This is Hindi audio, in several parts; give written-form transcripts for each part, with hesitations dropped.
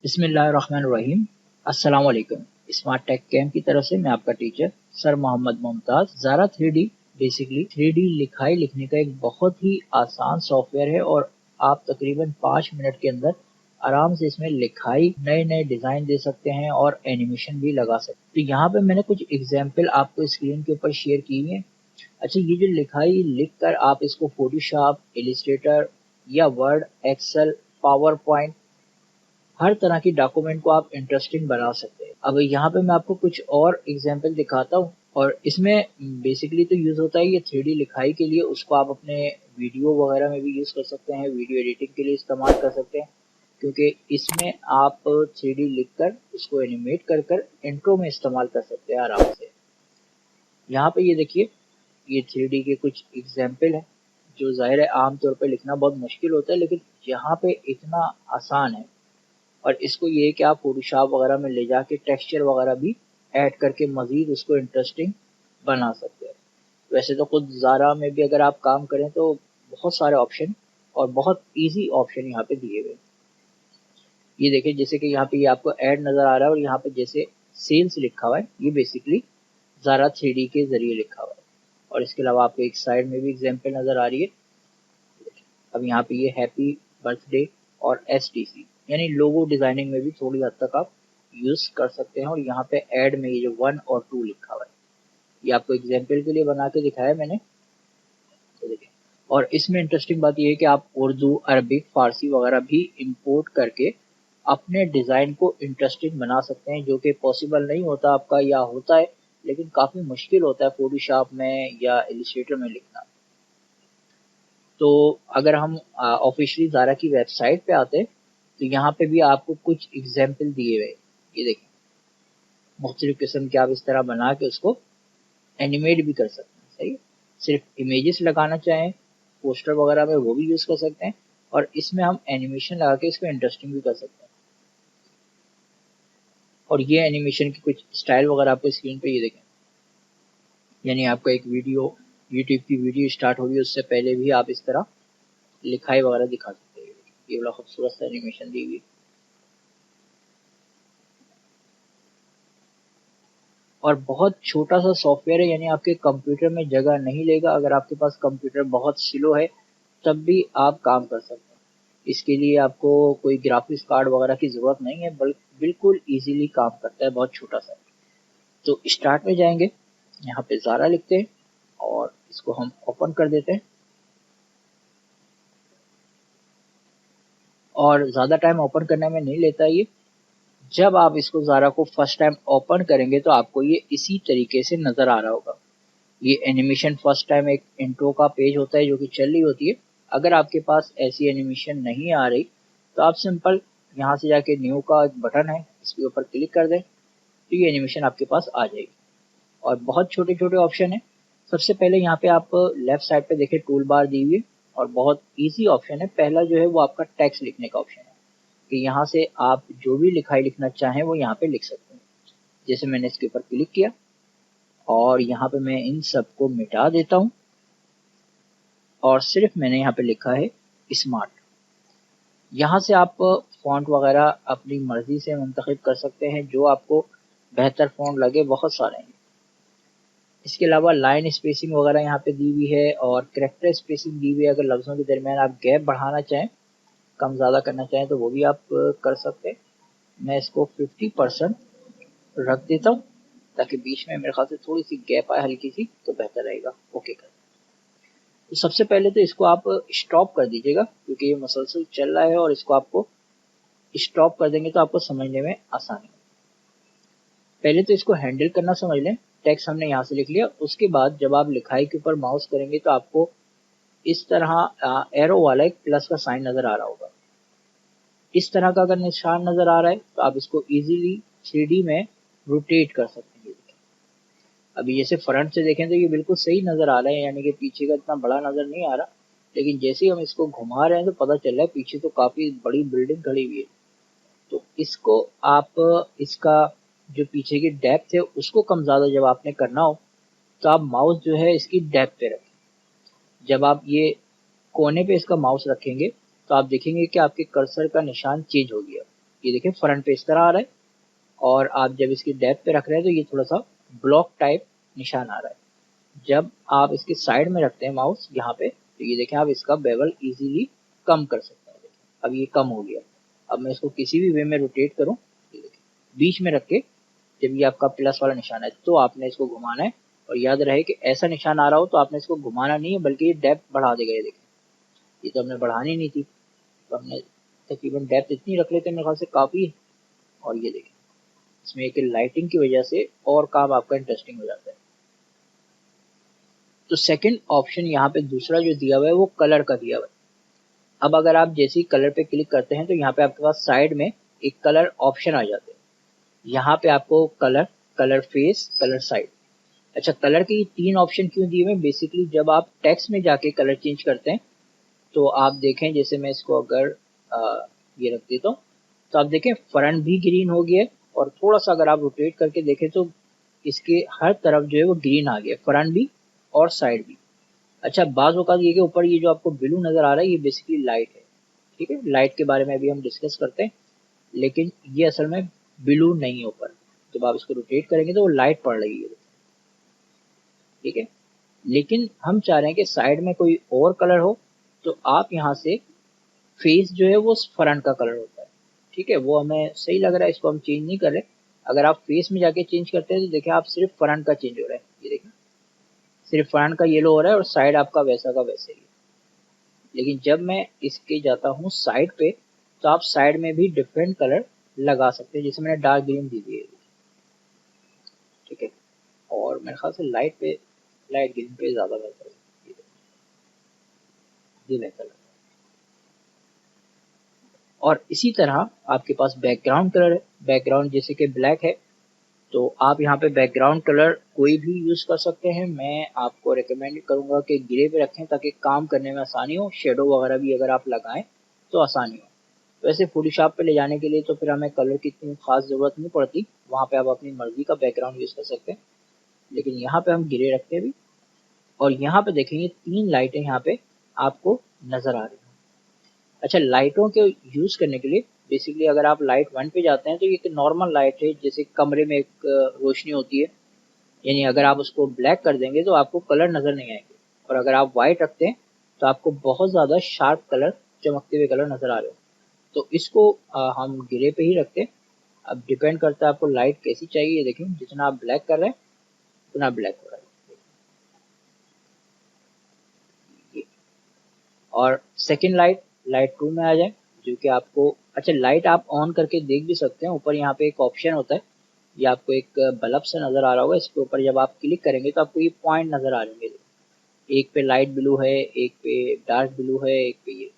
बिस्मिल्लाहिर्रहमानिर्रहीम। अस्सलाम वालेकुम। स्मार्ट टेक कैम्प की तरफ से मैं आपका टीचर सर मोहम्मद मुमताज। ज़ारा 3D बेसिकली 3D लिखाई लिखने का एक बहुत ही आसान सॉफ्टवेयर है और आप तकरीबन 5 मिनट के अंदर आराम से इसमें लिखाई नए नए डिज़ाइन दे सकते हैं और एनिमेशन भी लगा सकते हैं। तो यहाँ पे मैंने कुछ एग्जाम्पल आपको स्क्रीन के ऊपर शेयर की है। अच्छा, ये जो लिखाई लिख कर आप इसको फोटोशॉप, इलिस्ट्रेटर या वर्ड, एक्सेल, पावर पॉइंट, हर तरह की डॉक्यूमेंट को आप इंटरेस्टिंग बना सकते हैं। अब यहाँ पे मैं आपको कुछ और एग्जांपल दिखाता हूँ और इसमें बेसिकली तो यूज़ होता है ये 3D लिखाई के लिए। उसको आप अपने वीडियो वगैरह में भी यूज़ कर सकते हैं, वीडियो एडिटिंग के लिए इस्तेमाल कर सकते हैं, क्योंकि इसमें आप 3D लिख कर उसको एनिमेट कर कर इंट्रो में इस्तेमाल कर सकते हैं आराम से। यहाँ पे ये देखिए, ये 3D के कुछ एग्जाम्पल है जो ज़ाहिर है आम तौर पे लिखना बहुत मुश्किल होता है, लेकिन यहाँ पे इतना आसान है। और इसको ये है कि आप फोटोशॉप वगैरह में ले जाके टेक्सचर वगैरह भी ऐड करके मज़ीद उसको इंटरेस्टिंग बना सकते हैं। वैसे तो खुद ज़ारा में भी अगर आप काम करें तो बहुत सारे ऑप्शन और बहुत इजी ऑप्शन यहाँ पे दिए हुए हैं। ये देखिए, जैसे कि यहाँ पे ये आपको ऐड नज़र आ रहा है और यहाँ पे जैसे सेल्स लिखा हुआ है, ये बेसिकली ज़ारा 3D के ज़रिए लिखा हुआ है। और इसके अलावा आपको एक साइड में भी एग्जाम्पल नज़र आ रही है। अब यहाँ पे ये हैप्पी बर्थडे और STC यानी लोगो डिजाइनिंग में भी थोड़ी हद तक आप यूज कर सकते हैं। और यहाँ पे ऐड में ये जो 1 और 2 लिखा हुआ है, ये आपको एग्जाम्पल के लिए बना के दिखाया मैंने, तो देखिए। और इसमें इंटरेस्टिंग बात ये है कि आप उर्दू, अरबिक, फारसी वगैरह भी इंपोर्ट करके अपने डिज़ाइन को इंटरेस्टिंग बना सकते हैं, जो कि पॉसिबल नहीं होता आपका, या होता है लेकिन काफ़ी मुश्किल होता है फोटोशॉप में या इलिस्ट्रेटर में लिखना। तो अगर हम ऑफिशियली ज़ारा की वेबसाइट पे आते हैं तो यहाँ पे भी आपको कुछ एग्जाम्पल दिए हुए, ये देखिए, मुख्तलिफ किस्म के आप इस तरह बना के उसको एनिमेट भी कर सकते हैं। सही है, सिर्फ इमेजेस लगाना चाहें पोस्टर वगैरह में वो भी यूज़ कर सकते हैं, और इसमें हम एनिमेशन लगा के इसको इंटरेस्टिंग भी कर सकते हैं। और ये एनिमेशन की कुछ स्टाइल वगैरह आपको स्क्रीन पे ये देखें, यानी आपका एक वीडियो, यूट्यूब की वीडियो स्टार्ट होगी उससे पहले भी आप इस तरह लिखाई वगैरह दिखा सकते हैं। ये बड़ा खूबसूरत सा एनिमेशन दी हुई, और बहुत छोटा सा सॉफ्टवेयर है, यानी आपके कंप्यूटर में जगह नहीं लेगा। अगर आपके पास कंप्यूटर बहुत स्लो है तब भी आप काम कर सकते हैं। इसके लिए आपको कोई ग्राफिक्स कार्ड वगैरह की ज़रूरत नहीं है, बल्कि बिल्कुल इजीली काम करता है, बहुत छोटा सा। तो स्टार्ट में जाएंगे, यहाँ पे ज़ारा लिखते हैं और इसको हम ओपन कर देते हैं। और ज़्यादा टाइम ओपन करने में नहीं लेता ये। जब आप इसको ज़ारा को फर्स्ट टाइम ओपन करेंगे तो आपको ये इसी तरीके से नज़र आ रहा होगा। ये एनिमेशन फर्स्ट टाइम एक इंट्रो का पेज होता है जो कि चल रही होती है। अगर आपके पास ऐसी एनिमेशन नहीं आ रही तो आप सिंपल यहाँ से जाके न्यू का एक बटन है, इसके ऊपर क्लिक कर दें तो ये एनिमेशन आपके पास आ जाएगी। और बहुत छोटे छोटे ऑप्शन है। सबसे पहले यहाँ पे आप लेफ्ट साइड पे देखें टूल बार दी हुई है, और बहुत ईजी ऑप्शन है। पहला जो है वो आपका टेक्स्ट लिखने का ऑप्शन है, कि यहाँ से आप जो भी लिखाई लिखना चाहें वो यहाँ पे लिख सकते हैं। जैसे मैंने इसके ऊपर क्लिक किया और यहाँ पे मैं इन सबको मिटा देता हूँ और सिर्फ मैंने यहाँ पे लिखा है स्मार्ट। यहाँ से आप फॉन्ट वगैरह अपनी मर्जी से मुंतखब कर सकते हैं, जो आपको बेहतर फॉन्ट लगे, बहुत सारे हैं। इसके अलावा लाइन स्पेसिंग वगैरह यहाँ पे दी हुई है और कैरेक्टर स्पेसिंग दी हुई है। अगर लफ्ज़ों के दरमियान आप गैप बढ़ाना चाहें, कम ज़्यादा करना चाहें तो वो भी आप कर सकते हैं। मैं इसको 50% रख देता हूँ ताकि बीच में मेरे ख्याल से थोड़ी सी गैप आए हल्की सी, तो बेहतर रहेगा। ओके कर, तो सबसे पहले तो इसको आप स्टॉप कर दीजिएगा, क्योंकि ये मसलसल चल रहा है और इसको आपको स्टॉप कर देंगे तो आपको समझने में आसानी है। पहले तो इसको हैंडल करना समझ लें। टेक्स्ट हमने यहाँ से लिख लिया, उसके बाद जब आप लिखाई के ऊपर माउस करेंगे तो आपको इस तरह एरो वाला एक प्लस का साइन नजर आ रहा होगा। इस तरह का अगर निशान नजर आ रहा है तो आप इसको इजीली 3D में रोटेट कर सकते हैं। अभी जैसे फ्रंट से देखें तो ये बिल्कुल सही नजर आ रहा है, यानी कि पीछे का इतना बड़ा नजर नहीं आ रहा, लेकिन जैसे ही हम इसको घुमा रहे हैं तो पता चल रहा है पीछे तो काफी बड़ी बिल्डिंग खड़ी हुई है। तो इसको आप, इसका जो पीछे की डेप्थ है उसको कम ज्यादा जब आपने करना हो तो आप माउस जो है इसकी डेप्थ पे रखें। जब आप ये कोने पे इसका माउस रखेंगे तो आप देखेंगे कि आपके कर्सर का निशान चेंज हो गया। ये देखिए फ्रंट पे इस तरह आ रहा है, और आप जब इसकी डेप्थ पे रख रहे हैं तो ये थोड़ा सा ब्लॉक टाइप निशान आ रहा है। जब आप इसके साइड में रखते हैं माउस यहाँ पे, तो ये देखें आप इसका बेवल इजीली कम कर सकते हैं। अब ये कम हो गया। अब मैं इसको किसी भी वे में रोटेट करूँ, ये देखें बीच में रख के जब ये आपका प्लस वाला निशान है तो आपने इसको घुमाना है, और याद रहे कि ऐसा निशान आ रहा हो तो आपने इसको घुमाना नहीं है, बल्कि ये डेप्थ बढ़ा देगा। ये देखें, ये तो हमने बढ़ानी नहीं थी, तो हमने तकरीबन डेप्थ इतनी रख लेते हैं, मेरे ख्याल से काफ़ी है। और ये देखें इसमें एक लाइटिंग की वजह से और काम आपका इंटरेस्टिंग हो जाता है। तो सेकंड ऑप्शन यहाँ पे दूसरा जो दिया हुआ है वो कलर का दिया हुआ है। अब अगर आप जैसे ही कलर पे क्लिक करते हैं तो यहाँ पे आपके पास साइड में एक कलर ऑप्शन आ जाते हैं। यहाँ पे आपको colour, colour face, colour side. अच्छा, कलर के ये 3 ऑप्शन क्यों दिए हुए हैं? बेसिकली जब आप टेक्स्ट में जाके कलर चेंज करते हैं तो आप देखें, जैसे मैं इसको अगर ये रख देता हूँ तो आप देखें फ्रंट भी ग्रीन हो गया है, और थोड़ा सा अगर आप रोटेट करके देखें तो इसके हर तरफ जो है वो ग्रीन आ गया, फ्रंट भी और साइड भी। अच्छा, बाज़ औक़ात ये कि ऊपर ये जो आपको ब्लू नज़र आ रहा है ये बेसिकली लाइट है, ठीक है। लाइट के बारे में अभी हम डिस्कस करते हैं, लेकिन ये असल में ब्लू नहीं है ऊपर। जब आप इसको रोटेट करेंगे तो वो लाइट पड़ रही है, ठीक है। लेकिन हम चाह रहे हैं कि साइड में कोई और कलर हो, तो आप यहाँ से फेस जो है वो फ्रंट का कलर होता है, ठीक है। वो हमें सही लग रहा है, इसको हम चेंज नहीं कर रहे। अगर आप फेस में जाके चेंज करते हैं तो देखिए आप सिर्फ फ्रंट का चेंज हो रहा है, ये देखिए सिर्फ फ्रंट का येलो हो रहा है और साइड आपका वैसा का वैसे ही। लेकिन जब मैं इसके जाता हूँ साइड पे, तो आप साइड में भी डिफरेंट कलर लगा सकते हैं, जैसे मैंने डार्क ग्रीन दी है, ठीक है। और मेरे ख्याल से लाइट ग्रीन पे ज़्यादा बेहतर है, ये बेहतर है। और इसी तरह आपके पास बैकग्राउंड कलर है, बैकग्राउंड जैसे कि ब्लैक है, तो आप यहाँ पे बैकग्राउंड कलर कोई भी यूज़ कर सकते हैं। मैं आपको रिकमेंड करूँगा कि ग्रे पे रखें ताकि काम करने में आसानी हो, शेडो वगैरह भी अगर आप लगाएं तो आसानी हो। वैसे फोटोशॉप पे ले जाने के लिए तो फिर हमें कलर की इतनी खास ज़रूरत नहीं पड़ती, वहाँ पे आप अपनी मर्ज़ी का बैकग्राउंड यूज़ कर सकते हैं। लेकिन यहाँ पे हम ग्रे रखते हैं भी। और यहाँ पे देखेंगे 3 लाइटें यहाँ पे आपको नज़र आ रही हैं। अच्छा, लाइटों के यूज़ करने के लिए बेसिकली अगर आप लाइट 1 पे जाते हैं तो ये एक नॉर्मल लाइट है, जैसे कमरे में एक रोशनी होती है, यानी अगर आप उसको ब्लैक कर देंगे तो आपको कलर नज़र नहीं आएंगे, और अगर आप वाइट रखते हैं तो आपको बहुत ज़्यादा शार्प कलर, चमकते हुए कलर नज़र आ रहे हो। तो इसको हम ग्रे पे ही रखते हैं। अब डिपेंड करता है आपको लाइट कैसी चाहिए। ये देखें जितना आप ब्लैक कर रहे हैं उतना ब्लैक हो रहा है। और सेकेंड लाइट, लाइट 2 में आ जाए, जो कि आपको, अच्छा लाइट आप ऑन करके देख भी सकते हैं। ऊपर यहाँ पे एक ऑप्शन होता है, ये आपको एक बल्ब से नज़र आ रहा होगा, इसके ऊपर जब आप क्लिक करेंगे तो आपको ये पॉइंट नज़र आ जाएंगे। एक पे लाइट ब्लू है, एक पे डार्क ब्लू है, एक पे ये।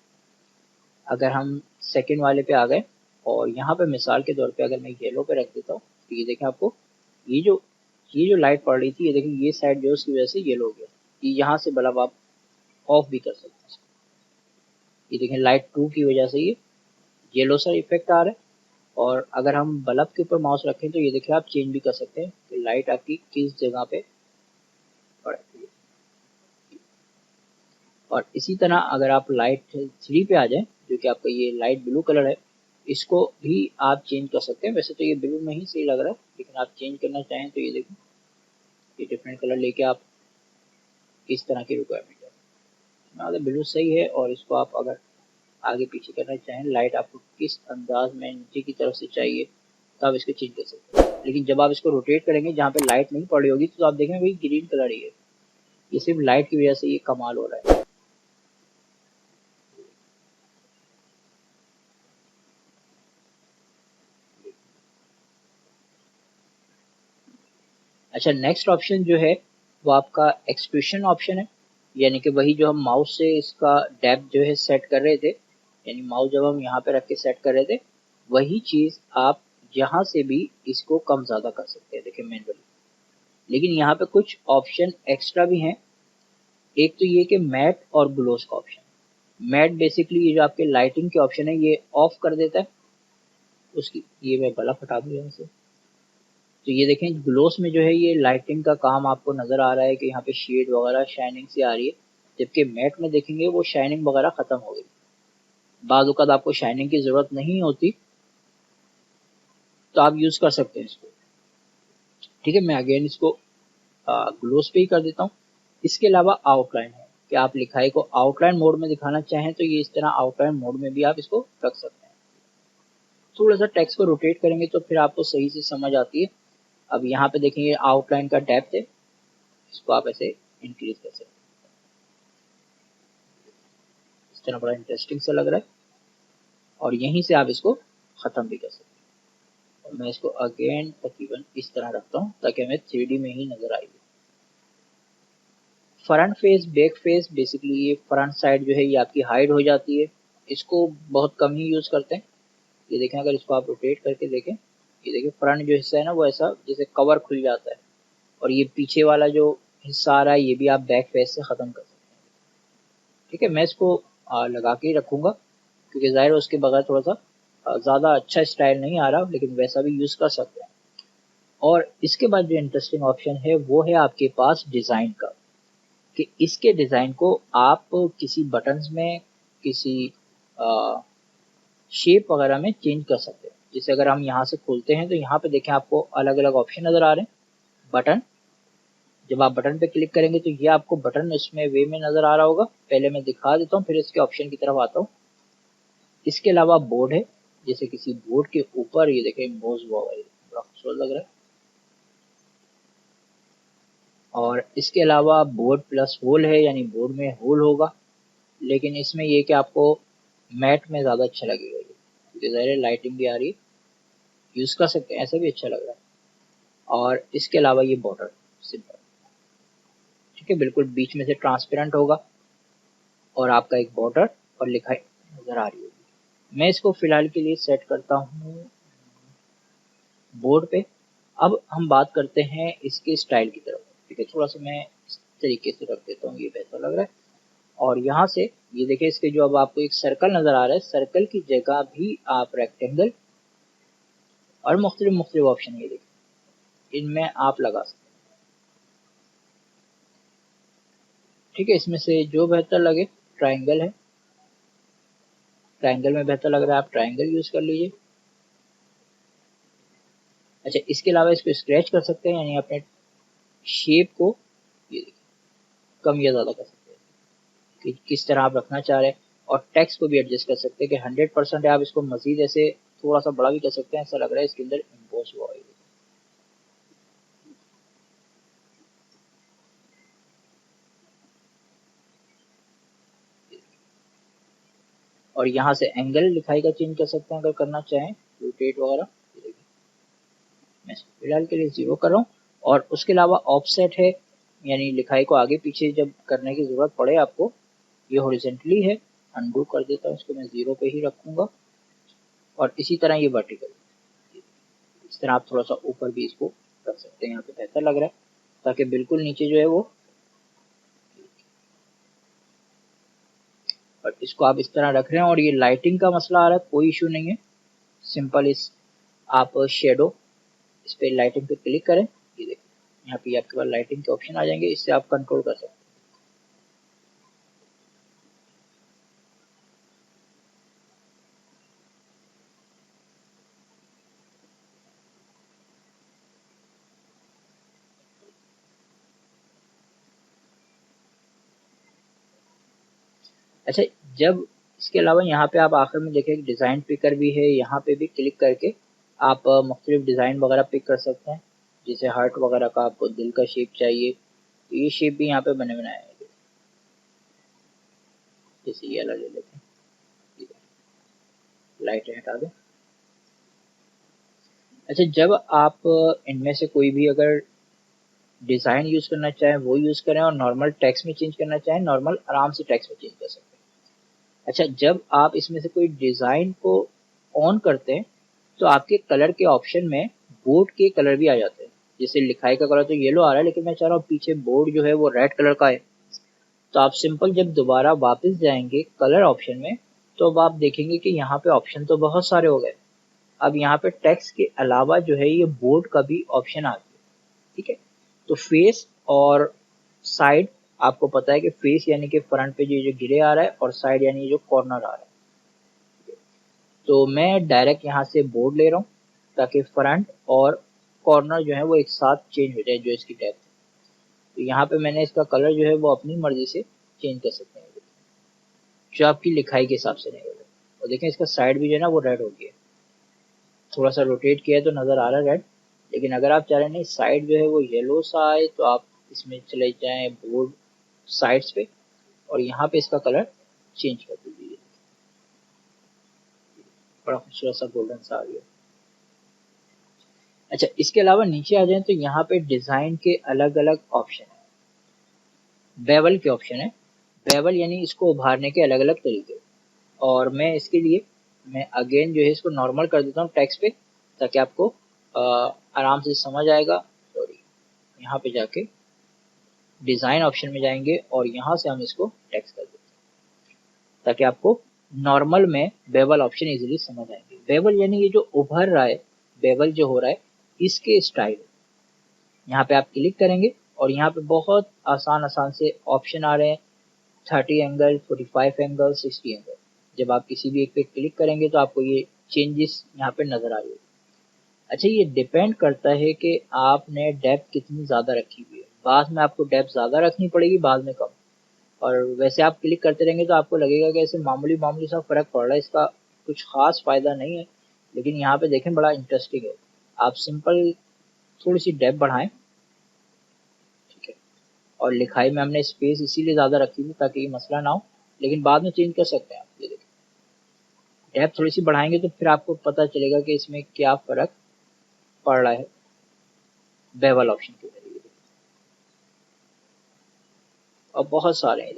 अगर हम सेकेंड वाले पे आ गए और यहाँ पे मिसाल के तौर पे अगर मैं येलो पे रख देता हूँ तो ये देखें आपको ये जो लाइट पड़ रही थी, ये देखें ये साइड जो उसकी वजह से येलो हो गया। ये यहाँ से बल्ब आप ऑफ भी कर सकते हैं। ये देखें लाइट 2 की वजह से ये येलो सा इफेक्ट आ रहा है। और अगर हम बल्ब के ऊपर माउस रखें तो ये देखिए आप चेंज भी कर सकते हैं कि लाइट आपकी किस जगह पे पड़ती है। और इसी तरह अगर आप लाइट 3 पे आ जाएं, जो कि आपका ये लाइट ब्लू कलर है, इसको भी आप चेंज कर सकते हैं। वैसे तो ये ब्लू में ही सही लग रहा है, लेकिन आप चेंज करना चाहें तो ये देखिए ये डिफरेंट कलर लेके आप किस तरह की रिक्वायरमेंट है। अगर ब्लू सही है, और इसको आप अगर आगे पीछे करना चाहें, लाइट आपको किस अंदाज में नीचे की तरफ से चाहिए तो आप इसको चेंज कर सकते हैं। लेकिन जब आप इसको रोटेट करेंगे जहाँ पे लाइट नहीं पड़ी होगी तो आप देखेंगे वही ग्रीन कलर ही है। ये सिर्फ लाइट की वजह से ये कमाल हो रहा है। अच्छा, नेक्स्ट ऑप्शन जो है वो आपका एक्सप्रेशन ऑप्शन है, यानी कि वही जो हम माउस से इसका डेप्थ जो है सेट कर रहे थे, यानी माउस जब हम यहाँ पे रख के सेट कर रहे थे, वही चीज़ आप यहाँ से भी इसको कम ज़्यादा कर सकते हैं, देखिए मैनुअली। लेकिन यहाँ पे कुछ ऑप्शन एक्स्ट्रा भी हैं। एक तो ये कि मैट और ग्लोस का ऑप्शन। मैट बेसिकली ये जो आपके लाइटिंग के ऑप्शन है ये ऑफ कर देता है उसकी, ये मैं बल्ब हटा दूँ यहाँ से। तो ये देखें ग्लोस में जो है ये लाइटिंग का काम आपको नज़र आ रहा है कि यहाँ पे शेड वगैरह शाइनिंग सी आ रही है, जबकि मैट में देखेंगे वो शाइनिंग वगैरह ख़त्म हो गई। बाज़ औक़ात आपको शाइनिंग की ज़रूरत नहीं होती, तो आप यूज कर सकते हैं इसको। ठीक है, मैं अगेन इसको ग्लोस पे ही कर देता हूँ। इसके अलावा आउटलाइन है कि आप लिखाई को आउटलाइन मोड में दिखाना चाहें तो ये इस तरह आउटलाइन मोड में भी आप इसको रख सकते हैं। थोड़ा सा टेक्स्ट को रोटेट करेंगे तो फिर आपको सही से समझ आती है। अब यहाँ पे देखेंगे आउटलाइन का डेप्थ है, इसको आप ऐसे इंक्रीज कर सकते हैं। इस तरह बड़ा इंटरेस्टिंग सा लग रहा है और यहीं से आप इसको खत्म भी कर सकते हैं। और मैं इसको अगेन तकरीबन इस तरह रखता हूँ ताकि हमें 3D में ही नजर आए। Front face back face, basically ये फ्रंट साइड जो है ये आपकी हाइड हो जाती है, इसको बहुत कम ही यूज करते हैं। ये देखें, अगर इसको आप रोटेट करके देखें, ये देखिए फ्रंट जो हिस्सा है ना वो ऐसा जैसे कवर खुल जाता है, और ये पीछे वाला जो हिस्सा आ रहा है ये भी आप बैक फेस से खत्म कर सकते हैं। ठीक है, मैं इसको लगा के ही रखूंगा क्योंकि जाहिर है उसके बगैर थोड़ा सा ज़्यादा अच्छा स्टाइल नहीं आ रहा, लेकिन वैसा भी यूज़ कर सकते हैं। और इसके बाद जो इंटरेस्टिंग ऑप्शन है वो है आपके पास डिज़ाइन का, कि इसके डिज़ाइन को आप किसी बटन्स में, किसी शेप वगैरह में चेंज कर सकते हैं। जैसे अगर हम यहाँ से खोलते हैं तो यहाँ पे देखें आपको अलग अलग ऑप्शन नज़र आ रहे हैं बटन। जब आप बटन पे क्लिक करेंगे तो ये आपको बटन इसमें वे में नज़र आ रहा होगा। पहले मैं दिखा देता हूँ फिर इसके ऑप्शन की तरफ आता हूँ। इसके अलावा बोर्ड है, जैसे किसी बोर्ड के ऊपर ये देखें मोज वॉवल, बड़ा खूबसूरत लग रहा है। और इसके अलावा बोर्ड प्लस होल है, यानी बोर्ड में होल होगा, लेकिन इसमें ये कि आपको मैट में ज़्यादा अच्छा लगेगा ये, क्योंकि ज़ाहिर लाइटिंग भी आ रही है, यूज़ कर सकते हैं, ऐसा भी अच्छा लग रहा है। और इसके अलावा ये बॉर्डर सिंपल, ठीक है, बिल्कुल बीच में से ट्रांसपेरेंट होगा और आपका एक बॉर्डर और लिखाई नज़र आ रही होगी। मैं इसको फिलहाल के लिए सेट करता हूँ बोर्ड पे। अब हम बात करते हैं इसके स्टाइल की तरफ। ठीक है, थोड़ा सा मैं इस तरीके से रख देता हूँ, ये बेहतर लग रहा है। और यहाँ से ये देखिए इसके जो अब आपको एक सर्कल नज़र आ रहा है, सर्कल की जगह भी आप रेक्टेंगल और मुख्तलिफ ऑप्शन ये देखिए इनमें आप लगा सकते हैं। ठीक है, इसमें से जो बेहतर लगे, ट्राइंगल है, ट्राइंगल में बेहतर लग रहा है आप ट्राइंगल यूज़ कर लीजिए। अच्छा, इसके अलावा इसको स्क्रैच कर सकते हैं, यानी अपने शेप को ये देखिए कम या ज़्यादा कर सकते हैं कि किस तरह आप रखना चाह रहे हैं। और टेक्स्ट को भी एडजस्ट कर सकते हैं कि 100% है, आप इसको मजीद ऐसे थोड़ा सा बड़ा भी कर सकते हैं, ऐसा लग रहा है इसके अंदर इम्पोज हुआ है। और यहाँ से एंगल लिखाई का चेंज कर सकते हैं अगर करना चाहें, रोटेट वगैरह। मैं फिलहाल के लिए 0 कर रहा हूँ। और उसके अलावा ऑफसेट है, यानी लिखाई को आगे पीछे जब करने की ज़रूरत पड़े आपको, ये हॉरिजॉन्टली है, अनडू कर देता हूँ इसको, मैं 0 पे ही रखूँगा। और इसी तरह ये वर्टिकल, इस तरह आप थोड़ा सा ऊपर भी इसको रख सकते हैं, यहाँ पे बेहतर लग रहा है, ताकि बिल्कुल नीचे जो है वो, और इसको आप इस तरह रख रहे हैं। और ये लाइटिंग का मसला आ रहा है, कोई इशू नहीं है, सिंपल इस आप शेडो, इस पर लाइटिंग पे क्लिक करें, ये देखिए यहाँ पे आपके पास लाइटिंग के ऑप्शन आ जाएंगे, इससे आप कंट्रोल कर सकते हैं। अच्छा, जब इसके अलावा यहाँ पे आप आखिर में देखें डिज़ाइन पिकर भी है, यहाँ पे भी क्लिक करके आप मुख्तलिफ डिज़ाइन वगैरह पिक कर सकते हैं। जैसे हार्ट वगैरह का आपको दिल का शेप चाहिए तो ये शेप भी यहाँ पे बने बनाए हैं। जैसे ये वाला ले लेते हैं, लाइट हटा दें। अच्छा, जब आप इनमें से कोई भी अगर डिज़ाइन यूज़ करना चाहें वो यूज़ करें, और नॉर्मल टेक्स्ट में चेंज करना चाहें नॉर्मल आराम से टेक्स्ट में चेंज कर सकते हैं। अच्छा, जब आप इसमें से कोई डिज़ाइन को ऑन करते हैं तो आपके कलर के ऑप्शन में बोर्ड के कलर भी आ जाते हैं। जैसे लिखाई का कलर तो येलो आ रहा है, लेकिन मैं चाह रहा हूँ पीछे बोर्ड जो है वो रेड कलर का है, तो आप सिंपल जब दोबारा वापस जाएंगे कलर ऑप्शन में तो अब आप देखेंगे कि यहाँ पे ऑप्शन तो बहुत सारे हो गए। अब यहाँ पे टेक्स्ट के अलावा जो है ये बोर्ड का भी ऑप्शन आ गया। ठीक है, तो फेस और साइड, आपको पता है कि फेस यानी कि फ्रंट पे जो गिरे आ रहा है, और साइड यानी जो कॉर्नर आ रहा है। तो मैं डायरेक्ट यहाँ से बोर्ड ले रहा हूँ, ताकि फ्रंट और कॉर्नर जो है वो एक साथ चेंज हो जाए जो इसकी डेप्थ है। तो यहाँ पे मैंने इसका कलर जो है वो अपनी मर्जी से चेंज कर सकते हैं जो आपकी लिखाई के हिसाब से रहेगा। और देखें इसका साइड भी जो है ना वो रेड हो गया, थोड़ा सा रोटेट किया है तो नज़र आ रहा है रेड। लेकिन अगर आप चाह रहे हैं नहीं साइड जो है वो येलो सा आए तो आप इसमें चले जाएं बोर्ड साइड्स पे और यहाँ पे इसका कलर चेंज कर दीजिए, बड़ा खूबसूरत सा गोल्डन सा आ गया। अच्छा, इसके अलावा नीचे आ जाए तो यहाँ पे डिज़ाइन के अलग अलग ऑप्शन है, बेवल के ऑप्शन है। बेवल यानी इसको उभारने के अलग अलग तरीके। और मैं इसके लिए मैं अगेन जो है इसको नॉर्मल कर देता हूँ टेक्स्ट पे ताकि आपको आराम से समझ आएगा। सॉरी, यहाँ पे जाके डिज़ाइन ऑप्शन में जाएंगे और यहाँ से हम इसको टेक्स्ट कर देते हैं ताकि आपको नॉर्मल में बेवल ऑप्शन इजीली समझ आएंगे। बेवल यानी ये जो उभर रहा है, बेवल जो हो रहा है इसके स्टाइल। यहाँ पे आप क्लिक करेंगे और यहाँ पे बहुत आसान आसान से ऑप्शन आ रहे हैं, 30 एंगल, 45 एंगल, 60 एंगल। जब आप किसी भी एक पे क्लिक करेंगे तो आपको ये चेंजेस यहाँ पे नजर आ जाएगी। अच्छा, ये डिपेंड करता है कि आपने डेप्थ कितनी ज़्यादा रखी हुई है। बाद में आपको डेप्थ ज़्यादा रखनी पड़ेगी, बाद में कम। और वैसे आप क्लिक करते रहेंगे तो आपको लगेगा कि ऐसे मामूली मामूली सा फ़र्क पड़ रहा है, इसका कुछ ख़ास फ़ायदा नहीं है। लेकिन यहाँ पे देखें बड़ा इंटरेस्टिंग है। आप सिंपल थोड़ी सी डेप्थ बढ़ाएं, ठीक है। और लिखाई में हमने स्पेस इसीलिए ज़्यादा रखी थी ताकि ये मसला ना हो, लेकिन बाद में चेंज कर सकते हैं आप। ये देखें डेप्थ थोड़ी सी बढ़ाएंगे तो फिर आपको पता चलेगा कि इसमें क्या फ़र्क पड़ रहा है बेवल ऑप्शन के जरिए। और बहुत सारे हैं,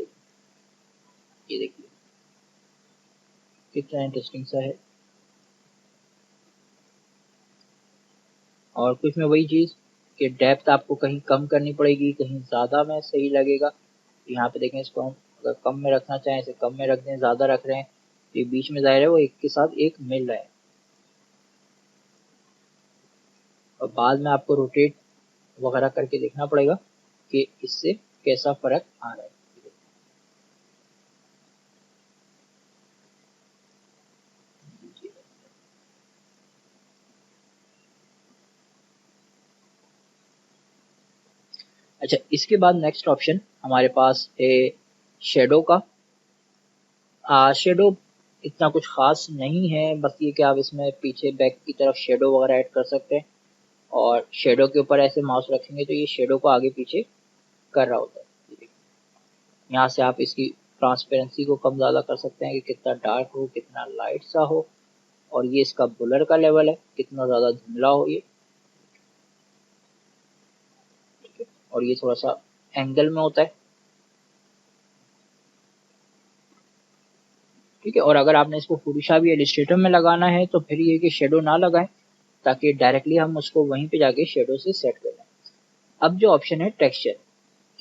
ये देखिए कितना इंटरेस्टिंग सा है। और कुछ में वही चीज़ कि डेप्थ आपको कहीं कम करनी पड़ेगी, कहीं ज़्यादा में सही लगेगा। यहाँ पे देखें इसको हम अगर कम में रखना चाहें इसे कम में रख दें, ज़्यादा रख रहे हैं तो ये बीच में ज़ाहिर है वो एक के साथ एक मिल रहा है। और बाद में आपको रोटेट वगैरह करके देखना पड़ेगा कि इससे कैसा फ़र्क आ रहा है। अच्छा, इसके बाद नेक्स्ट ऑप्शन हमारे पास है शेडो का। शेडो इतना कुछ खास नहीं है, बस ये कि आप इसमें पीछे बैक की तरफ शेडो वगैरह ऐड कर सकते हैं और शेडो के ऊपर ऐसे माउस रखेंगे तो ये शेडो को आगे पीछे कर रहा होता है। यहाँ से आप इसकी ट्रांसपेरेंसी को कम ज़्यादा कर सकते हैं कि कितना डार्क हो, कितना लाइट सा हो। और ये इसका ब्लर का लेवल है, कितना ज़्यादा धुंधला हो ये, ठीक है। और ये थोड़ा सा एंगल में होता है, ठीक है। और अगर आपने इसको फोटोशॉप या इलस्ट्रेटर में लगाना है तो फिर ये कि शेडो ना लगाएं ताकि डायरेक्टली हम उसको वहीं पे जाके शेडो से सेट कर लें। अब जो ऑप्शन है टेक्सचर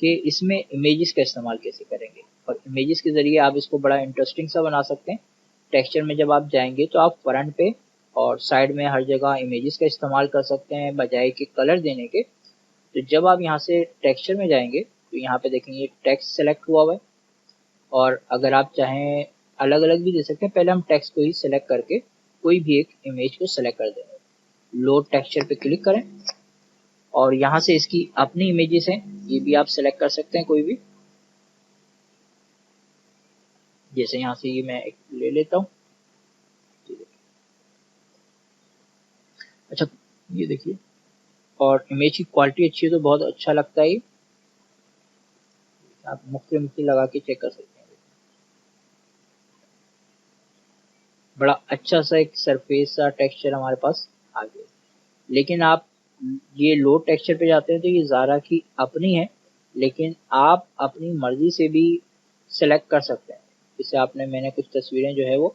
कि इसमें इमेजेस का इस्तेमाल कैसे करेंगे और इमेजेस के ज़रिए आप इसको बड़ा इंटरेस्टिंग सा बना सकते हैं। टेक्सचर में जब आप जाएंगे तो आप फ्रंट पे और साइड में हर जगह इमेजेस का इस्तेमाल कर सकते हैं बजाय कि कलर देने के। तो जब आप यहाँ से टेक्सचर में जाएंगे तो यहाँ पे देखेंगे टेक्स्ट सेलेक्ट हुआ हुआ है और अगर आप चाहें अलग अलग भी दे सकते हैं। पहले हम टेक्स्ट को ही सिलेक्ट करके कोई भी एक इमेज को सिलेक्ट कर देंगे। लोड टेक्सचर पे क्लिक करें और यहाँ से इसकी अपनी इमेजेस हैं, ये भी आप सिलेक्ट कर सकते हैं कोई भी। जैसे यहाँ से ये मैं एक ले लेता हूँ। अच्छा, ये देखिए और इमेज की क्वालिटी अच्छी है तो बहुत अच्छा लगता है ये। आप मुफ्ती मुफ्ती लगा के चेक कर सकते हैं। बड़ा अच्छा सा एक सरफेस सा टेक्सचर हमारे पास आ गया। लेकिन आप ये लो टेक्सचर पे जाते हैं तो ये ज़ारा की अपनी है, लेकिन आप अपनी मर्जी से भी सेलेक्ट कर सकते हैं। जैसे आपने मैंने कुछ तस्वीरें जो है वो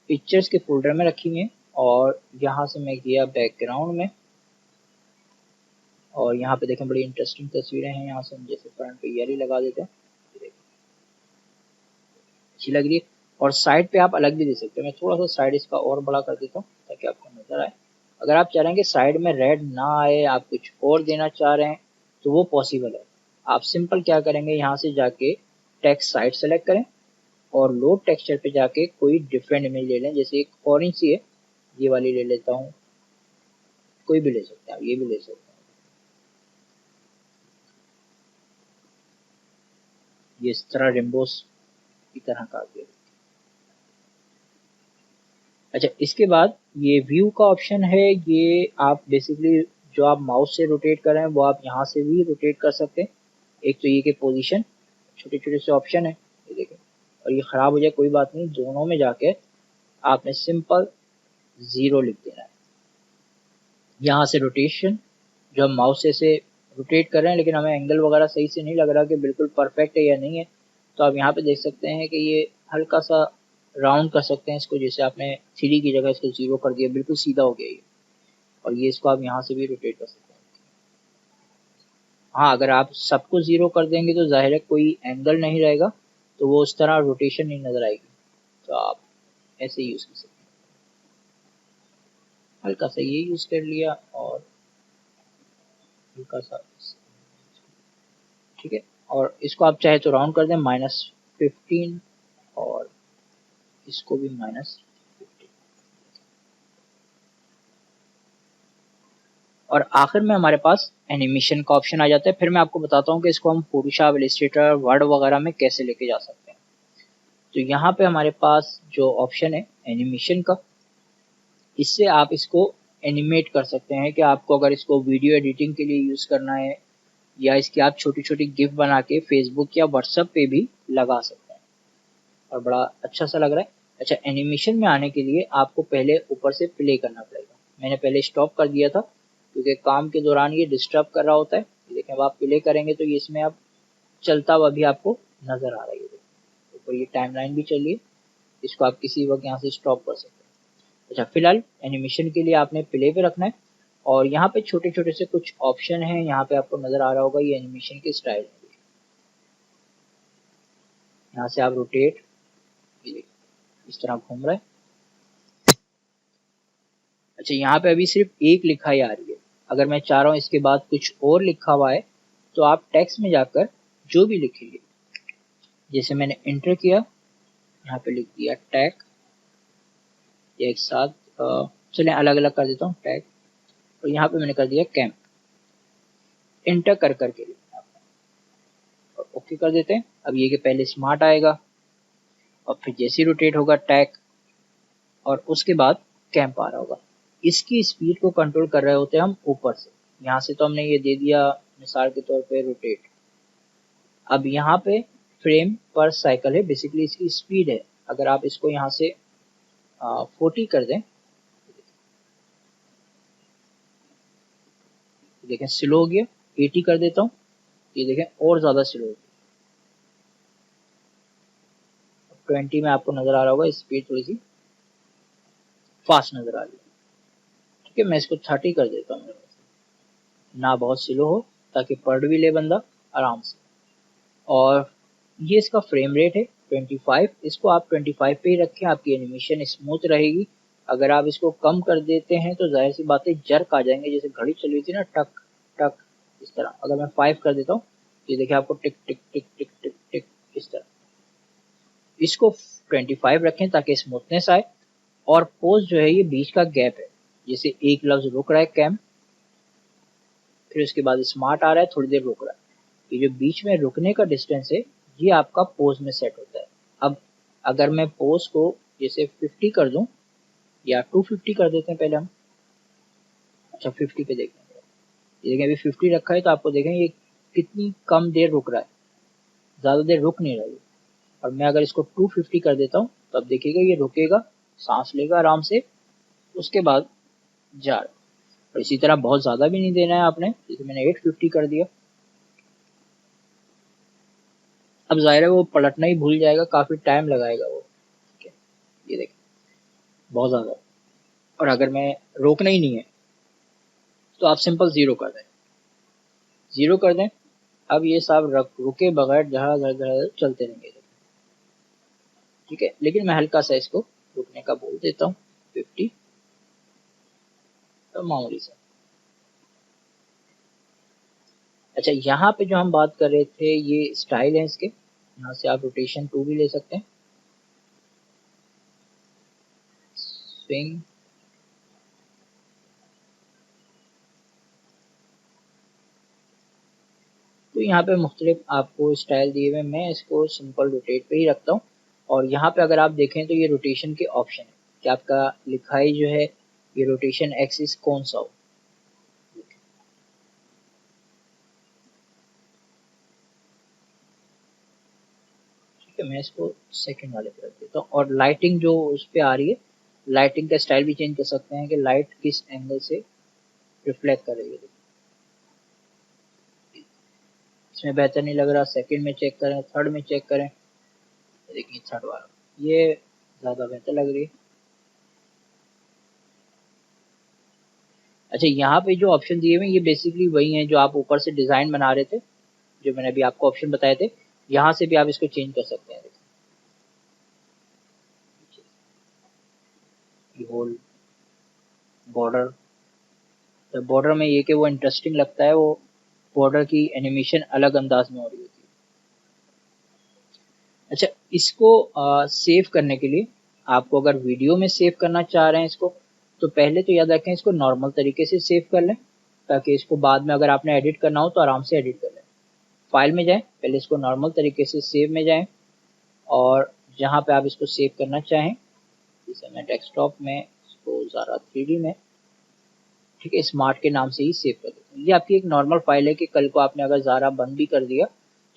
पिक्चर्स के फोल्डर में रखी हुई हैं और यहाँ से मैं गया बैकग्राउंड में और यहाँ पे देखें बड़ी इंटरेस्टिंग तस्वीरें हैं। यहाँ से हम जैसे फ्रंट पे ईयर ही लगा देते हैं, अच्छी लग रही है। और साइड पे आप अलग भी दे सकते हैं। मैं थोड़ा सा साइड इसका और बड़ा कर देता हूँ ताकि आपको नजर आए। अगर आप चाह रहे हैं कि साइड में रेड ना आए, आप कुछ और देना चाह रहे हैं तो वो पॉसिबल है। आप सिंपल क्या करेंगे, यहाँ से जाके टेक्स्ट साइड सेलेक्ट करें और लोड टेक्सचर पे जाके कोई डिफरेंट इमेज ले लें। जैसे एक ऑरेंज सी है, ये वाली ले लेता हूँ कोई भी ले सकते हैं, आप ये भी ले सकते हैं। ये इस तरह रेम्बोस की तरह का दिया। अच्छा, इसके बाद ये व्यू का ऑप्शन है, ये आप बेसिकली जो आप माउस से रोटेट कर रहे हैं वो आप यहाँ से भी रोटेट कर सकते हैं। एक तो ये कि पोजीशन, छोटे छोटे से ऑप्शन है, ये देखें, और ये खराब हो जाए कोई बात नहीं, दोनों में जाके आपने सिंपल 0 लिख देना है। यहाँ से रोटेशन, जो हम माउस से रोटेट कर रहे हैं लेकिन हमें एंगल वगैरह सही से नहीं लग रहा कि बिल्कुल परफेक्ट है या नहीं है, तो आप यहाँ पे देख सकते हैं कि ये हल्का सा राउंड कर सकते हैं इसको, जैसे आपने 3 की जगह इसको 0 कर दिया, बिल्कुल सीधा हो गया ये। और ये इसको आप यहाँ से भी रोटेट कर सकते हैं। हाँ, अगर आप सबको 0 कर देंगे तो जाहिर है कोई एंगल नहीं रहेगा, तो वो उस तरह रोटेशन नहीं नजर आएगी, तो आप ऐसे यूज कर सकते हैं। हल्का सा ये यूज कर लिया और हल्का सा, ठीक है। और इसको आप चाहे तो राउंड कर दें -15 और इसको भी -15। और आखिर में हमारे पास एनिमेशन का ऑप्शन आ जाता है। फिर मैं आपको बताता हूँ कि इसको हम फोटोशॉप, इलस्ट्रेटर, वर्ड वगैरह में कैसे लेके जा सकते हैं। तो यहाँ पे हमारे पास जो ऑप्शन है एनिमेशन का, इससे आप इसको एनिमेट कर सकते हैं कि आपको अगर इसको वीडियो एडिटिंग के लिए यूज करना है, या इसकी आप छोटी छोटी गिफ बना के फेसबुक या व्हाट्सएप पे भी लगा सकते हैं, और बड़ा अच्छा सा लग रहा है। अच्छा, एनिमेशन में आने के लिए आपको पहले ऊपर से प्ले करना पड़ेगा। मैंने पहले स्टॉप कर दिया था क्योंकि काम के दौरान ये डिस्टर्ब कर रहा होता है, लेकिन अब आप प्ले करेंगे तो ये इसमें अब चलता हुआ भी आपको नजर आ रहा है। ऊपर ये टाइमलाइन भी चलिए, इसको आप किसी वक्त यहाँ से स्टॉप कर सकते हैं। अच्छा, फिलहाल एनिमेशन के लिए आपने प्ले पे रखना है, और यहाँ पे छोटे छोटे से कुछ ऑप्शन हैं, यहाँ पे आपको नजर आ रहा होगा, ये एनिमेशन के स्टाइल है। यहाँ से आप रोटेट, इस तरह घूम रहा है। अच्छा, यहाँ पे अभी सिर्फ एक लिखाई आ रही है, अगर मैं चाह रहा हूँ इसके बाद कुछ और लिखा हुआ है तो आप टेक्स्ट में जाकर जो भी लिखेंगे, जैसे मैंने एंटर किया, यहाँ पे लिख दिया टैग, या एक साथ चलें अलग अलग कर देता हूँ टैग, और यहाँ पे मैंने कर दिया कैंप। एंटर कर करके लिखना है, और ओके कर देते हैं। अब ये कि पहले स्मार्ट आएगा और फिर जैसे रोटेट होगा टैग, और उसके बाद कैंप आ रहा होगा। इसकी स्पीड को कंट्रोल कर रहे होते हैं हम ऊपर से। यहाँ से तो हमने ये दे दिया मिसाल के तौर पे रोटेट। अब यहाँ पे फ्रेम पर साइकिल है, बेसिकली इसकी स्पीड है। अगर आप इसको यहाँ से 40 कर दें, देखें स्लो हो गया। 80 कर देता हूँ, ये देखें और ज्यादा स्लो हो गया। 20 में आपको नजर आ रहा होगा स्पीड थोड़ी सी फास्ट नजर आ रही है। ठीक है, मैं इसको 30 कर देता हूँ, ना बहुत स्लो हो ताकि पढ़ भी ले बंदा आराम से। और ये इसका फ्रेम रेट है 25, इसको आप 25 पे ही रखें, आपकी एनिमेशन स्मूथ रहेगी। अगर आप इसको कम कर देते हैं तो जाहिर सी बात है जर्क आ जाएंगे, जैसे घड़ी चल रही थी ना, टक टक, इस तरह। अगर मैं 5 कर देता हूँ, ये देखिए आपको टिक टिक टिक टिक टिक टिक इस तरह। इसको 25 रखें ताकि स्मूथनेस आए। और पोज जो है ये बीच का गैप है, जैसे एक लफ्ज रुक रहा है कैम, फिर उसके बाद स्मार्ट आ रहा है, थोड़ी देर रुक रहा है, ये जो बीच में रुकने का डिस्टेंस है ये आपका पोज में सेट होता है। अब अगर मैं पोज को जैसे 50 कर दूं, या 250 कर देते हैं पहले हम। अच्छा, 50 पे देखेंगे, ये देखें अभी 50 रखा है, तो आपको देखें ये कितनी कम देर रुक रहा है, ज्यादा देर रुक नहीं रहा है। और मैं अगर इसको 250 कर देता हूँ तो अब देखिएगा ये रुकेगा, सांस लेगा आराम से, उसके बाद जा रहा है। और इसी तरह बहुत ज्यादा भी नहीं देना है आपने, जैसे मैंने 850 कर दिया। अब जाहिर है वो पलटना ही भूल जाएगा, काफी टाइम लगाएगा वो। ठीक है, ये देखें बहुत ज्यादा। और अगर मैं रोकना ही नहीं है तो आप सिंपल 0 कर दें, 0 कर दें। अब ये सब रुके बगैर धड़ चलते रहेंगे। ठीक है, लेकिन मैं हल्का सा इसको रुकने का बोल देता हूँ 50, तो मामूली सा। अच्छा, यहाँ पे जो हम बात कर रहे थे ये स्टाइल है इसके, यहाँ से आप रोटेशन 2 भी ले सकते हैं, स्विंग, तो यहाँ पे मुख्तलिफ आपको स्टाइल दिए हुए, मैं इसको सिंपल रोटेट पे ही रखता हूँ। और यहाँ पे अगर आप देखें तो ये रोटेशन के ऑप्शन है कि आपका लिखाई जो है ये रोटेशन एक्सिस कौन सा हो। ठीक है, मैं इसको सेकंड वाले पे रख देता हूँ। और लाइटिंग जो उस पे आ रही है, लाइटिंग का स्टाइल भी चेंज कर सकते हैं कि लाइट किस एंगल से रिफ्लेक्ट कर रही है। इसमें बेहतर नहीं लग रहा, सेकंड में चेक करें, थर्ड में चेक करें। देखिए थर्ड वाला ये ज़्यादा बेहतर लग रही है। अच्छा, यहाँ पे जो ऑप्शन दिए हुए हैं ये बेसिकली वही हैं जो आप ऊपर से डिज़ाइन बना रहे थे, जो मैंने अभी आपको ऑप्शन बताए थे। यहाँ से भी आप इसको चेंज कर सकते हैं। देखिए होल बॉर्डर, तो बॉर्डर में ये कि वो इंटरेस्टिंग लगता है, वो बॉर्डर की एनिमेशन अलग अंदाज में हो रही होती है। अच्छा, इसको सेव करने के लिए आपको अगर वीडियो में सेव करना चाह रहे हैं इसको, तो पहले तो याद रखें इसको नॉर्मल तरीके से सेव कर लें, ताकि इसको बाद में अगर आपने एडिट करना हो तो आराम से एडिट कर लें। फाइल में जाएं, पहले इसको नॉर्मल तरीके से सेव में जाएं, और जहाँ पे आप इसको सेव करना चाहें, जैसे मैं डेस्कटॉप में इसको ज़ारा 3D में, ठीक है, स्मार्ट के नाम से ही सेव कर देते हैं। ये आपकी एक नॉर्मल फाइल है कि कल को आपने अगर ज़ारा बंद भी कर दिया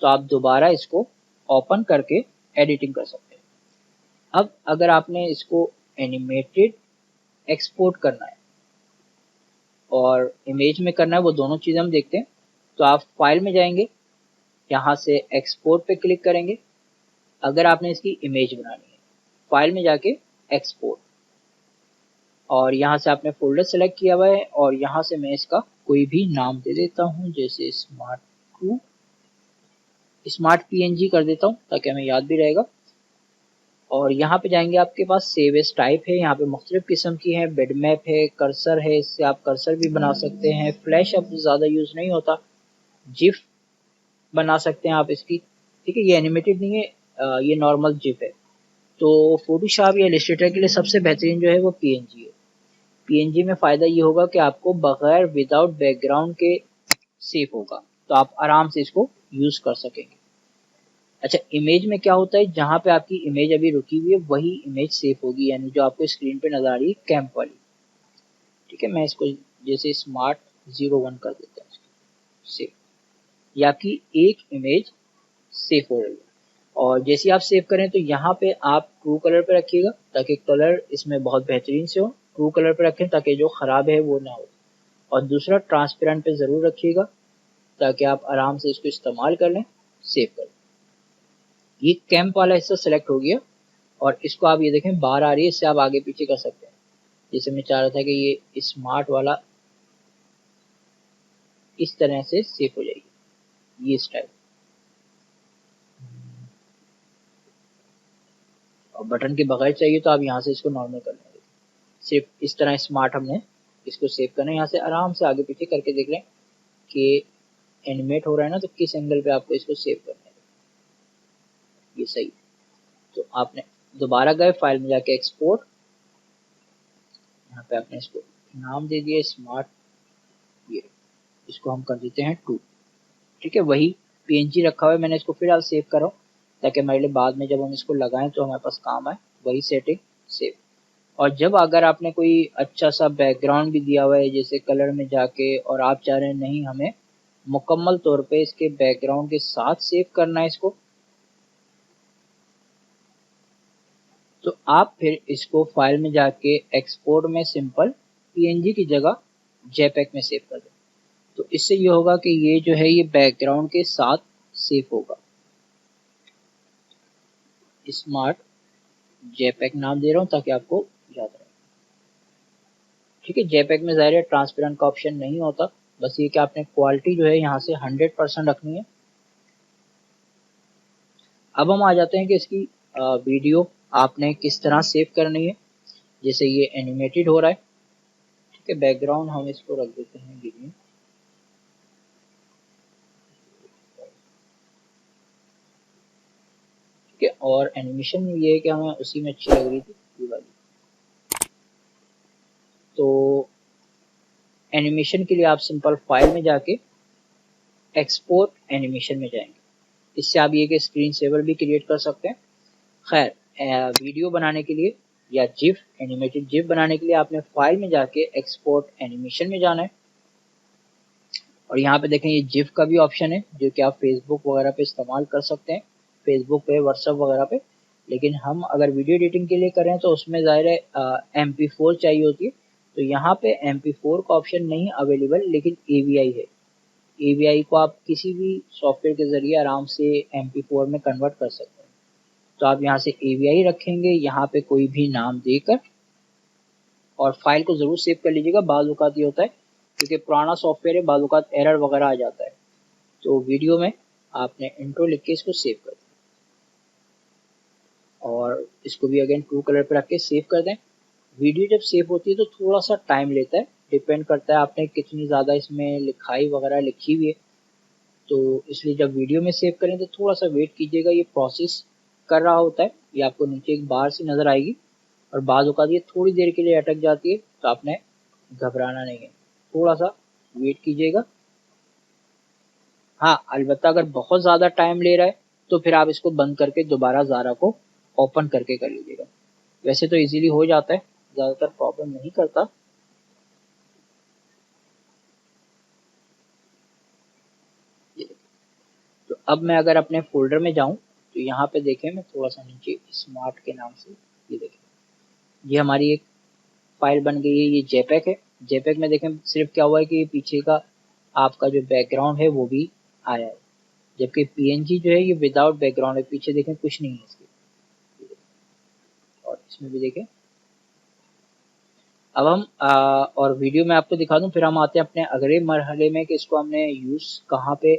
तो आप दोबारा इसको ओपन करके एडिटिंग कर सकते हैं। अब अगर आपने इसको एनिमेटेड एक्सपोर्ट करना है और इमेज में करना है, वो दोनों चीज़ें हम देखते हैं। तो आप फाइल में जाएंगे, यहाँ से एक्सपोर्ट पे क्लिक करेंगे। अगर आपने इसकी इमेज बनानी है, फाइल में जाके एक्सपोर्ट, और यहाँ से आपने फोल्डर सेलेक्ट किया हुआ है, और यहाँ से मैं इसका कोई भी नाम दे देता हूँ, जैसे स्मार्ट टू स्मार्ट पीएनजी कर देता हूँ ताकि हमें याद भी रहेगा। और यहाँ पे जाएंगे, आपके पास सेव एज टाइप है, यहाँ पे मुख्तलिफ किस्म की है, बिटमैप है, कर्सर है, इससे आप कर्सर भी बना सकते हैं। फ्लैश अब ज़्यादा यूज़ नहीं होता, जिफ बना सकते हैं आप इसकी। ठीक है, ये एनिमेटेड नहीं है, ये नॉर्मल जिफ है। तो फोटोशॉप या इलस्ट्रेटर के लिए सबसे बेहतरीन जो है वो पीएनजी है। पीएनजी में फ़ायदा ये होगा कि आपको बगैर विदाउट बैकग्राउंड के सेव होगा, तो आप आराम से इसको यूज़ कर सकेंगे। अच्छा, इमेज में क्या होता है, जहाँ पे आपकी इमेज अभी रुकी हुई है वही इमेज सेव होगी, यानी जो आपको स्क्रीन पे नजर आ रही है कैंप वाली। ठीक है, मैं इसको जैसे स्मार्ट 01 कर देता हूँ, सेव। ये आपकी एक इमेज सेव हो रही है। और जैसे आप सेव करें तो यहाँ पे आप ट्रू कलर पे रखिएगा ताकि कलर इसमें बहुत बेहतरीन से हो। ट्रू कलर पे रखें ताकि जो ख़राब है वो ना हो। और दूसरा, ट्रांसपेरेंट पे ज़रूर रखिएगा ताकि आप आराम से इसको इस्तेमाल कर लें, सेव कर लें। ये कैंप वाला हिस्सा सेलेक्ट हो गया, और इसको आप ये देखें बाहर आ रही है, इससे आप आगे पीछे कर सकते हैं। जैसे मैं चाह रहा था कि ये स्मार्ट वाला इस तरह से सेव हो जाएगी, ये स्टाइल। और बटन के बगैर चाहिए तो आप यहाँ से इसको नॉर्मल कर लेंगे। सिर्फ इस तरह स्मार्ट हमने इसको सेव करना है। यहाँ से आराम से आगे पीछे करके देख लें कि एनिमेट हो रहा है ना, तो किस एंगल पे आपको इसको सेव करना है, ये सही। तो आपने दोबारा गए फाइल में जाके एक्सपोर्ट, यहाँ पे आपने इसको नाम दे दिया स्मार्ट, ये इसको हम कर देते हैं 2। ठीक है, वही पीएनजी रखा हुआ है, मैंने इसको फिर आप सेव कर रहा हूँ ताकि हमारे लिए बाद में जब हम इसको लगाएं तो हमारे पास काम आए। वही सेटिंग सेव। और जब अगर आपने कोई अच्छा सा बैकग्राउंड भी दिया हुआ है, जैसे कलर में जाके, और आप चाह रहे हैं नहीं हमें मुकम्मल तौर पे इसके बैकग्राउंड के साथ सेव करना है इसको, तो आप फिर इसको फाइल में जाके एक्सपोर्ट में सिंपल पीएनजी की जगह जेपेग में सेव कर दें। तो इससे ये होगा कि ये जो है ये बैकग्राउंड के साथ सेव होगा। स्मार्ट जेपेग नाम दे रहा हूँ ताकि आपको याद रहे। ठीक है, जेपेग में ज़ाहिर है ट्रांसपेरेंट का ऑप्शन नहीं होता, बस ये कि आपने क्वालिटी जो है यहाँ से 100% रखनी है। अब हम आ जाते हैं कि इसकी वीडियो आपने किस तरह सेव करनी है। जैसे ये एनिमेटेड हो रहा है, ठीक है, बैकग्राउंड हम इसको रख देते हैं ग्रीन। ठीक है, और एनिमेशन ये है कि हमें उसी में अच्छी लग रही थी ये वाली। तो एनिमेशन के लिए आप सिंपल फाइल में जाके एक्सपोर्ट एनिमेशन में जाएंगे। इससे आप ये कि स्क्रीन सेवर भी क्रिएट कर सकते हैं। खैर, वीडियो बनाने के लिए या जिफ, एनिमेटेड जिफ बनाने के लिए आपने फाइल में जाके एक्सपोर्ट एनिमेशन में जाना है। और यहाँ पे देखें ये जिफ का भी ऑप्शन है जो कि आप फेसबुक वगैरह पे इस्तेमाल कर सकते हैं, फेसबुक पे, व्हाट्सएप वगैरह पे। लेकिन हम अगर वीडियो एडिटिंग के लिए करें तो उसमें ज़ाहिर है MP4 चाहिए होती है। तो यहाँ पे MP4 का ऑप्शन नहीं अवेलेबल, लेकिन AVI है। AVI को आप किसी भी सॉफ्टवेयर के ज़रिए आराम से MP4 में कन्वर्ट कर सकते हैं। तो आप यहाँ से AVI रखेंगे, यहाँ पे कोई भी नाम देकर, और फाइल को ज़रूर सेव कर लीजिएगा। बाज़ औक़ात ये होता है क्योंकि पुराना सॉफ्टवेयर है, बाज़ औक़ात एरर वगैरह आ जाता है। तो वीडियो में आपने इंट्रो लिख के इसको सेव कर दें और इसको भी अगेन ट्रू कलर पे रख के सेव कर दें। वीडियो जब सेव होती है तो थोड़ा सा टाइम लेता है, डिपेंड करता है आपने कितनी ज़्यादा इसमें लिखाई वगैरह लिखी हुई है। तो इसलिए जब वीडियो में सेव करें तो थोड़ा सा वेट कीजिएगा, ये प्रोसेस कर रहा होता है। ये आपको नीचे एक बार सी नज़र आएगी और बाज़ औक़ात ये थोड़ी देर के लिए अटक जाती है, तो आपने घबराना नहीं है, थोड़ा सा वेट कीजिएगा। हाँ, अलबत्ता अगर बहुत ज़्यादा टाइम ले रहा है तो फिर आप इसको बंद करके दोबारा ज़ारा को ओपन करके कर लीजिएगा। वैसे तो इजीली हो जाता है, ज़्यादातर प्रॉब्लम नहीं करता। तो अब मैं अगर अपने फोल्डर में जाऊं तो यहाँ पे देखें, मैं थोड़ा सा नीचे स्मार्ट के नाम से, ये देखें ये हमारी एक फाइल बन गई है। ये जेपेक है। जेपेक में देखें सिर्फ क्या हुआ है कि पीछे का आपका जो बैकग्राउंड है वो भी आया है, जबकि PNG जो है ये विदाउट बैकग्राउंड है, पीछे देखें कुछ नहीं है इसके। और इसमें भी देखें। अब हम और वीडियो में आपको दिखा दूं, फिर हम आते हैं अपने अगले मरहले में कि इसको हमने यूज़ कहाँ पे,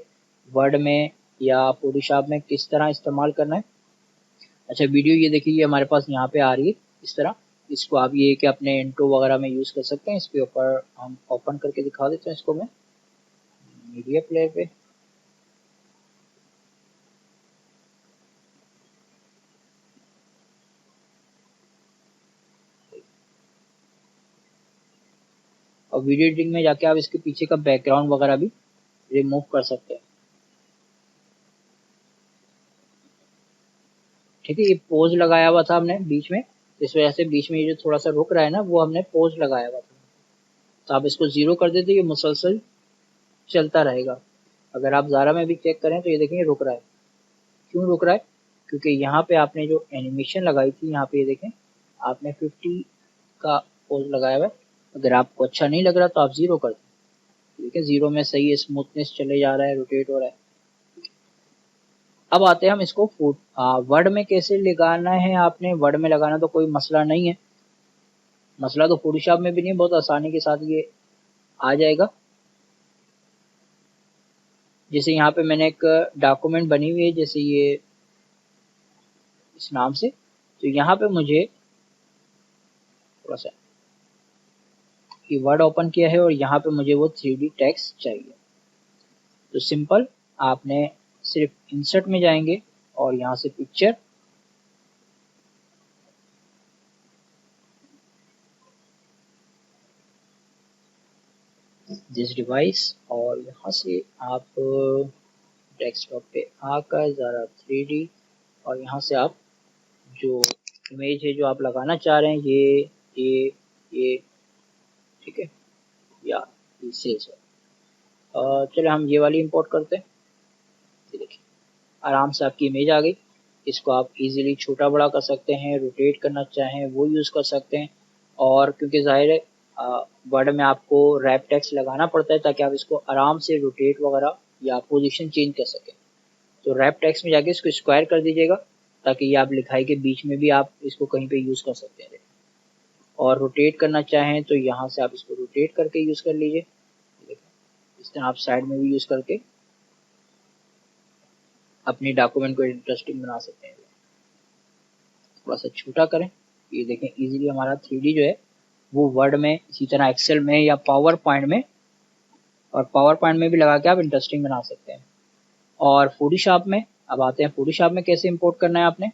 वर्ड में या फोटोशॉप में किस तरह इस्तेमाल करना है। अच्छा, वीडियो ये देखिए, ये हमारे पास यहाँ पे आ रही है इस तरह। इसको आप ये कि अपने इंट्रो वगैरह में यूज़ कर सकते हैं। इसके ऊपर हम ओपन करके दिखा देते हैं इसको मैं मीडिया प्लेयर पे। और वीडियो एडिटिंग में जाके आप इसके पीछे का बैकग्राउंड वगैरह भी रिमूव कर सकते हैं। ठीक है, ये पोज लगाया हुआ था हमने बीच में, इस वजह से बीच में ये जो थोड़ा सा रुक रहा है ना, वो हमने पोज लगाया हुआ था। तो आप इसको 0 कर देते, ये मुसलसल चलता रहेगा। अगर आप ज़ारा में भी चेक करें तो ये देखें, ये रुक रहा है। क्यों रुक रहा है? क्योंकि यहाँ पे आपने जो एनिमेशन लगाई थी, यहाँ पे ये देखें आपने 50 का पोज लगाया हुआ है। अगर आपको अच्छा नहीं लग रहा तो आप 0 कर दें। देखिए 0 में सही है, स्मूथनेस चले जा रहा है, रोटेट हो रहा है। अब आते हैं हम इसको वर्ड में कैसे लगाना है। आपने वर्ड में लगाना तो कोई मसला नहीं है, मसला तो फोटोशॉप में भी नहीं, बहुत आसानी के साथ ये आ जाएगा। जैसे यहाँ पे मैंने एक डॉक्यूमेंट बनी हुई है, जैसे ये इस नाम से, तो यहाँ पे मुझे थोड़ा सा ये वर्ड ओपन किया है और यहाँ पे मुझे वो 3D टेक्स्ट चाहिए। तो सिंपल, आपने सिर्फ इंसर्ट में जाएंगे और यहाँ से पिक्चर, दिस डिवाइस, और यहाँ से आप डेस्कटॉप पे आकर ज़रा 3D, और यहाँ से आप जो इमेज है जो आप लगाना चाह रहे हैं, ये ठीक है, या इसे चलो हम ये वाली इंपोर्ट करते हैं। ये देखिए आराम से आपकी इमेज आ गई। इसको आप इजीली छोटा बड़ा कर सकते हैं, रोटेट करना चाहें वो यूज़ कर सकते हैं। और क्योंकि ज़ाहिर है वर्ड में आपको रैप टेक्स्ट लगाना पड़ता है ताकि आप इसको आराम से रोटेट वगैरह या पोजीशन चेंज कर सकें। तो रैप टेक्स्ट में जाके इसको स्क्वायर कर दीजिएगा ताकि ये आप लिखाई के बीच में भी आप इसको कहीं पे यूज़ कर सकते हैं। और रोटेट करना चाहें तो यहाँ से आप इसको रोटेट करके यूज़ कर लीजिए। इस तरह आप साइड में भी यूज़ करके अपनी डॉक्यूमेंट को इंटरेस्टिंग बना सकते हैं। थोड़ा सा छोटा करें, ये देखें इजीली हमारा 3D जो है वो वर्ड में, इसी तरह एक्सेल में या पावर पॉइंट में, और पावर पॉइंट में भी लगा के आप इंटरेस्टिंग बना सकते हैं। और फोटोशॉप में अब आते हैं, फोटोशॉप में कैसे इंपोर्ट करना है आपने।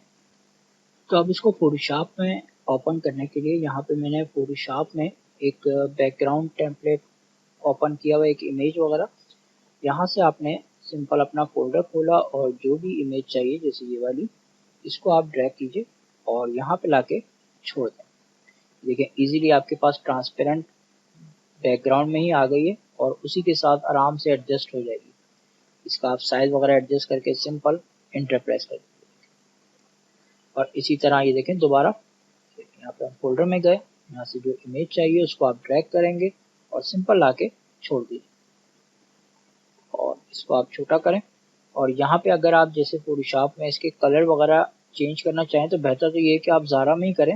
तो अब इसको फोटोशॉप में ओपन करने के लिए यहाँ पे मैंने फोटोशॉप में एक बैकग्राउंड टेम्पलेट ओपन किया हुआ, एक इमेज वगैरह। यहाँ से आपने सिंपल अपना फोल्डर खोला और जो भी इमेज चाहिए जैसे ये वाली, इसको आप ड्रैग कीजिए और यहाँ पे लाके छोड़ दें। देखिए इजीली आपके पास ट्रांसपेरेंट बैकग्राउंड में ही आ गई है और उसी के साथ आराम से एडजस्ट हो जाएगी। इसका आप साइज वगैरह एडजस्ट करके सिंपल इंटर प्रेस कर दीजिए और इसी तरह ये देखें दोबारा यहाँ पे हम फोल्डर में गए, यहाँ से जो इमेज चाहिए उसको आप ड्रैग करेंगे और सिंपल लाके छोड़ दीजिए और इसको आप छोटा करें। और यहाँ पे अगर आप जैसे फोटोशॉप में इसके कलर वगैरह चेंज करना चाहें तो बेहतर तो ये है कि आप ज़ारा में ही करें,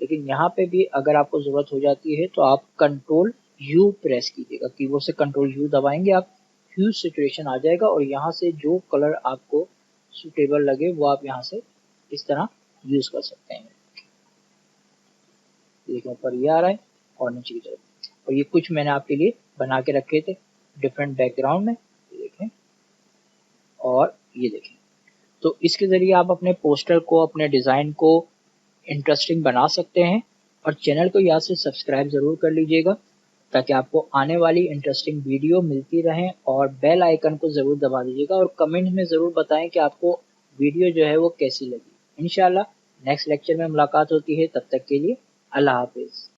लेकिन यहाँ पे भी अगर आपको ज़रूरत हो जाती है तो आप कंट्रोल यू प्रेस कीजिएगा, कीबोर्ड से कंट्रोल यू दबाएंगे आप, ह्यूज सिचुएशन आ जाएगा और यहाँ से जो कलर आपको सूटेबल लगे वो आप यहाँ से इस तरह यूज़ कर सकते हैं। देखिए ऊपर ये आ रहा है और नीचे की तरफ, और ये कुछ मैंने आपके लिए बना के रखे थे डिफरेंट बैकग्राउंड में, देखें और ये देखें। तो इसके ज़रिए आप अपने पोस्टर को, अपने डिज़ाइन को इंटरेस्टिंग बना सकते हैं। और चैनल को याद से सब्सक्राइब ज़रूर कर लीजिएगा ताकि आपको आने वाली इंटरेस्टिंग वीडियो मिलती रहें, और बेल आइकन को ज़रूर दबा दीजिएगा और कमेंट में ज़रूर बताएं कि आपको वीडियो जो है वो कैसी लगी। इंशाल्लाह नेक्स्ट लेक्चर में मुलाकात होती है, तब तक के लिए अल्लाह हाफिज़।